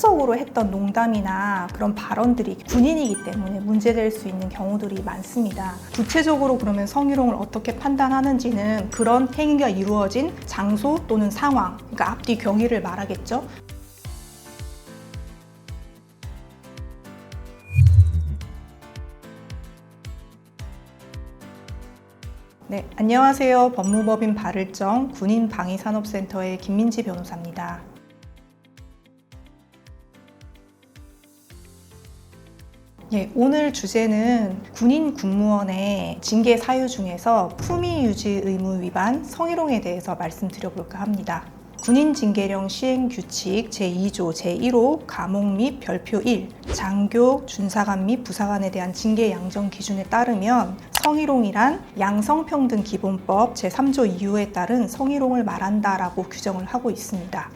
사적으로 했던 농담이나 그런 발언들이 군인이기 때문에 문제될 수 있는 경우들이 많습니다. 구체적으로 그러면 성희롱을 어떻게 판단하는지는 그런 행위가 이루어진 장소 또는 상황, 그러니까 앞뒤 경위를 말하겠죠. 네, 안녕하세요. 법무법인 발을정 군인방위산업센터의 김민지 변호사입니다. 예, 오늘 주제는 군인 군무원의 징계 사유 중에서 품위유지 의무 위반 성희롱에 대해서 말씀드려볼까 합니다. 군인징계령 시행규칙 제2조 제1호 가목 및 별표 1 장교, 준사관 및 부사관에 대한 징계 양정 기준에 따르면 성희롱이란 양성평등기본법 제3조 2호에 따른 성희롱을 말한다라고 규정을 하고 있습니다.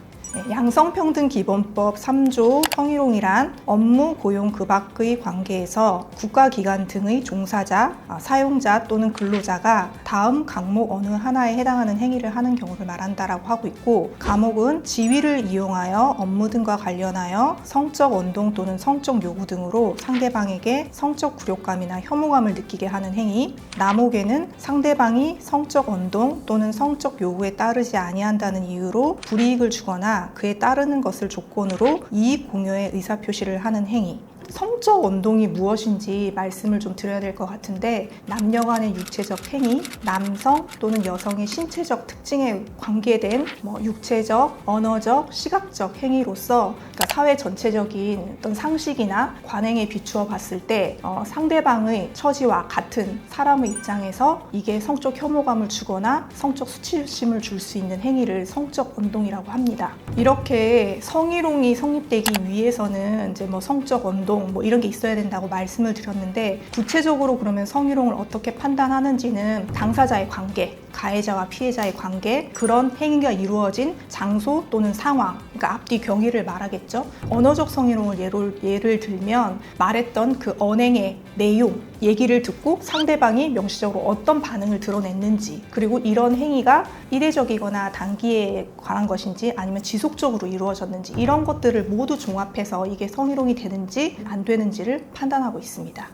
양성평등기본법 3조 성희롱이란 업무, 고용 그 밖의 관계에서 국가기관 등의 종사자, 사용자 또는 근로자가 다음 항목 어느 하나에 해당하는 행위를 하는 경우를 말한다라고 하고 있고, 감옥은 지위를 이용하여 업무 등과 관련하여 성적 원동 또는 성적 요구 등으로 상대방에게 성적 굴욕감이나 혐오감을 느끼게 하는 행위, 남옥에는 상대방이 성적 원동 또는 성적 요구에 따르지 아니한다는 이유로 불이익을 주거나 그에 따르는 것을 조건으로 이익 공유의 의사표시를 하는 행위. 성적 원동이 무엇인지 말씀을 좀 드려야 될 것 같은데, 남녀 간의 육체적 행위, 남성 또는 여성의 신체적 특징에 관계된 육체적, 언어적, 시각적 행위로서 그러니까 사회 전체적인 어떤 상식이나 관행에 비추어 봤을 때 상대방의 처지와 같은 사람의 입장에서 이게 성적 혐오감을 주거나 성적 수치심을 줄 수 있는 행위를 성적 원동이라고 합니다. 이렇게 성희롱이 성립되기 위해서는 이제 성적 원동 이런 게 있어야 된다고 말씀을 드렸는데, 구체적으로 그러면 성희롱을 어떻게 판단하는지는 당사자의 관계, 가해자와 피해자의 관계, 그런 행위가 이루어진 장소 또는 상황, 그러니까 앞뒤 경위를 말하겠죠. 언어적 성희롱을 예를 들면 말했던 그 언행의 내용, 얘기를 듣고 상대방이 명시적으로 어떤 반응을 드러냈는지, 그리고 이런 행위가 이례적이거나 단기에 관한 것인지 아니면 지속적으로 이루어졌는지, 이런 것들을 모두 종합해서 이게 성희롱이 되는지 안 되는지를 판단하고 있습니다.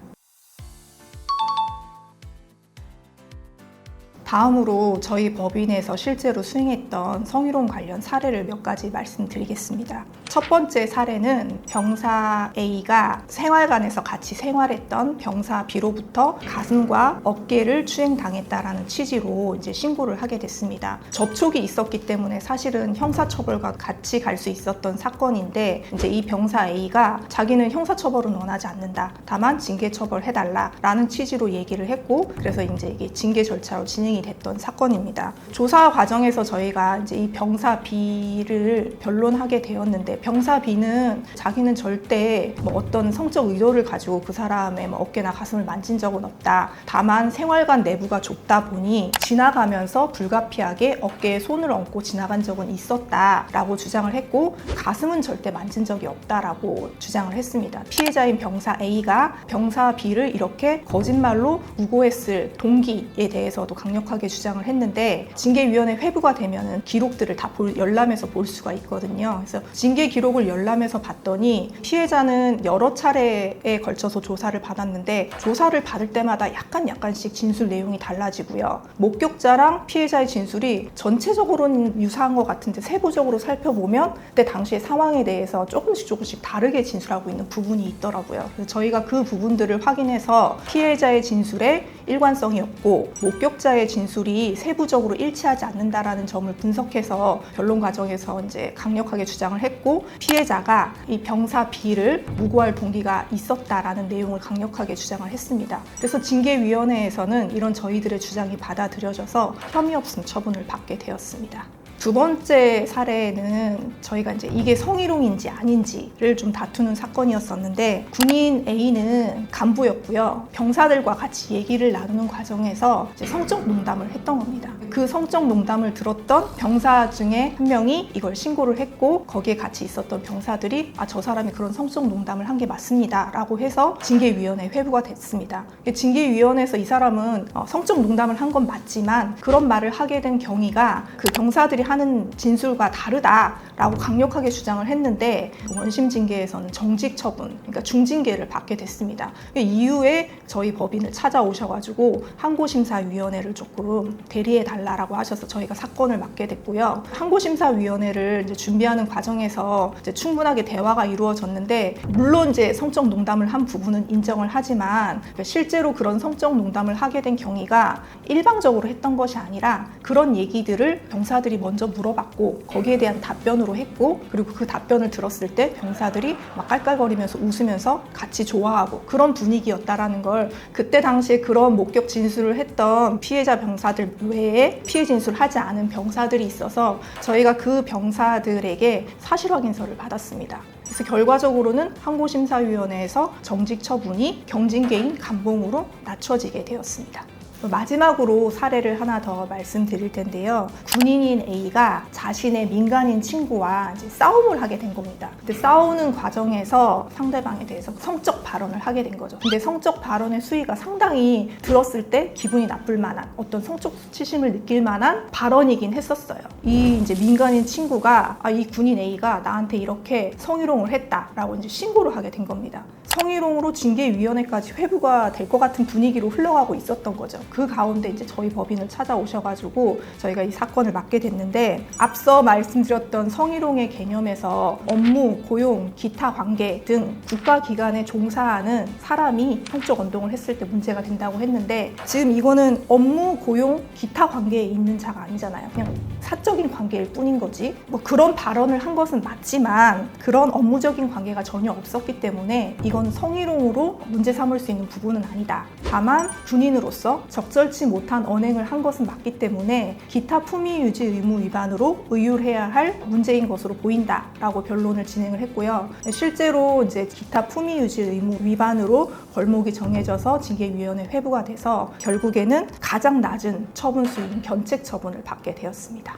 다음으로 저희 법인에서 실제로 수행했던 성희롱 관련 사례를 몇 가지 말씀드리겠습니다. 첫 번째 사례는 병사 A가 생활관에서 같이 생활했던 병사 B로부터 가슴과 어깨를 추행당했다라는 취지로 이제 신고를 하게 됐습니다. 접촉이 있었기 때문에 사실은 형사처벌과 같이 갈 수 있었던 사건인데, 이제 이 병사 A가 자기는 형사처벌은 원하지 않는다, 다만 징계처벌해달라라는 취지로 얘기를 했고, 그래서 이제 이게 징계 절차로 진행이 됐던 사건입니다. 조사 과정에서 저희가 이제 이 병사 B를 변론하게 되었는데, 병사 B는 자기는 절대 어떤 성적 의도를 가지고 그 사람의 어깨나 가슴을 만진 적은 없다, 다만 생활관 내부가 좁다 보니 지나가면서 불가피하게 어깨에 손을 얹고 지나간 적은 있었다라고 주장을 했고, 가슴은 절대 만진 적이 없다라고 주장을 했습니다. 피해자인 병사 A가 병사 B를 이렇게 거짓말로 우고했을 동기에 대해서도 강력하게 주장을 했는데, 징계위원회 회부가 되면은 기록들을 다 열람해서 볼 수가 있거든요. 그래서 징계 기록을 열람해서 봤더니 피해자는 여러 차례에 걸쳐서 조사를 받았는데, 조사를 받을 때마다 약간씩 진술 내용이 달라지고요. 목격자랑 피해자의 진술이 전체적으로는 유사한 것 같은데 세부적으로 살펴보면 그때 당시의 상황에 대해서 조금씩 다르게 진술하고 있는 부분이 있더라고요. 그래서 저희가 그 부분들을 확인해서 피해자의 진술에 일관성이 없고 목격자의 진술이 세부적으로 일치하지 않는다라는 점을 분석해서 변론 과정에서 이제 강력하게 주장을 했고, 피해자가 이 병사 B를 무고할 동기가 있었다라는 내용을 강력하게 주장을 했습니다. 그래서 징계위원회에서는 이런 저희들의 주장이 받아들여져서 혐의 없음 처분을 받게 되었습니다. 두 번째 사례는 저희가 이제 이게 성희롱인지 아닌지를 좀 다투는 사건이었었는데, 군인 A는 간부였고요. 병사들과 같이 얘기를 나누는 과정에서 이제 성적 농담을 했던 겁니다. 그 성적 농담을 들었던 병사 중에 한 명이 이걸 신고를 했고, 거기에 같이 있었던 병사들이 저 사람이 그런 성적 농담을 한 게 맞습니다 라고 해서 징계위원회 회부가 됐습니다. 징계위원회에서 이 사람은 성적 농담을 한 건 맞지만 그런 말을 하게 된 경위가 그 병사들이 하는 진술과 다르다라고 강력하게 주장을 했는데 원심 징계에서는 정직 처분, 그러니까 중징계를 받게 됐습니다. 이후에 저희 법인을 찾아오셔가지고 항고심사위원회를 조금 대리해달라고 하셔서 저희가 사건을 맡게 됐고요. 항고심사위원회를 이제 준비하는 과정에서 이제 충분하게 대화가 이루어졌는데, 물론 이제 성적 농담을 한 부분은 인정을 하지만 실제로 그런 성적 농담을 하게 된 경위가 일방적으로 했던 것이 아니라 그런 얘기들을 병사들이 먼저 물어봤고 거기에 대한 답변으로 했고, 그리고 그 답변을 들었을 때 병사들이 막 깔깔거리면서 웃으면서 같이 좋아하고 그런 분위기였다라는 걸, 그때 당시에 그런 목격 진술을 했던 피해자 병사들 외에 피해 진술하지 않은 병사들이 있어서 저희가 그 병사들에게 사실확인서를 받았습니다. 그래서 결과적으로는 항고심사위원회에서 정직 처분이 경징계인 감봉으로 낮춰지게 되었습니다. 마지막으로 사례를 하나 더 말씀드릴 텐데요. 군인인 A가 자신의 민간인 친구와 이제 싸움을 하게 된 겁니다. 근데 싸우는 과정에서 상대방에 대해서 성적 발언을 하게 된 거죠. 근데 성적 발언의 수위가 상당히 들었을 때 기분이 나쁠 만한, 어떤 성적 수치심을 느낄 만한 발언이긴 했었어요. 이 이제 민간인 친구가 이 군인 A가 나한테 이렇게 성희롱을 했다라고 이제 신고를 하게 된 겁니다. 성희롱으로 징계위원회까지 회부가 될 것 같은 분위기로 흘러가고 있었던 거죠. 그 가운데 이제 저희 법인을 찾아오셔가지고 저희가 이 사건을 맡게 됐는데, 앞서 말씀드렸던 성희롱의 개념에서 업무, 고용, 기타 관계 등 국가기관에 종사하는 사람이 성적 언동을 했을 때 문제가 된다고 했는데, 지금 이거는 업무, 고용, 기타 관계에 있는 자가 아니잖아요. 그냥 사적인 관계일 뿐인 거지. 뭐 그런 발언을 한 것은 맞지만 그런 업무적인 관계가 전혀 없었기 때문에 이건 성희롱으로 문제 삼을 수 있는 부분은 아니다. 다만 군인으로서 적절치 못한 언행을 한 것은 맞기 때문에 기타 품위 유지 의무 위반으로 의율해야 할 문제인 것으로 보인다라고 변론을 진행을 했고요. 실제로 이제 기타 품위 유지 의무 위반으로 벌목이 정해져서 징계위원회 회부가 돼서 결국에는 가장 낮은 처분 수위인 견책 처분을 받게 되었습니다.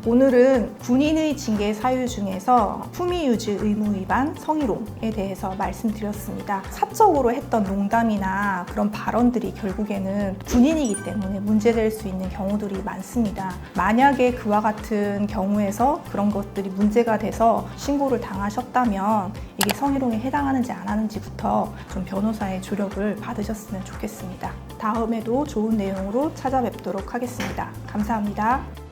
오늘은 군인의 징계 사유 중에서 품위 유지 의무 위반, 성희롱에 대해서 말씀드렸습니다. 사적으로 했던 농담이나 그런 발언들이 결국에는 군인이기 때문에 문제될 수 있는 경우들이 많습니다. 만약에 그와 같은 경우에서 그런 것들이 문제가 돼서 신고를 당하셨다면 이게 성희롱에 해당하는지 안 하는지부터 좀 변호사의 조력을 받으셨으면 좋겠습니다. 다음에도 좋은 내용으로 찾아뵙도록 하겠습니다. 감사합니다.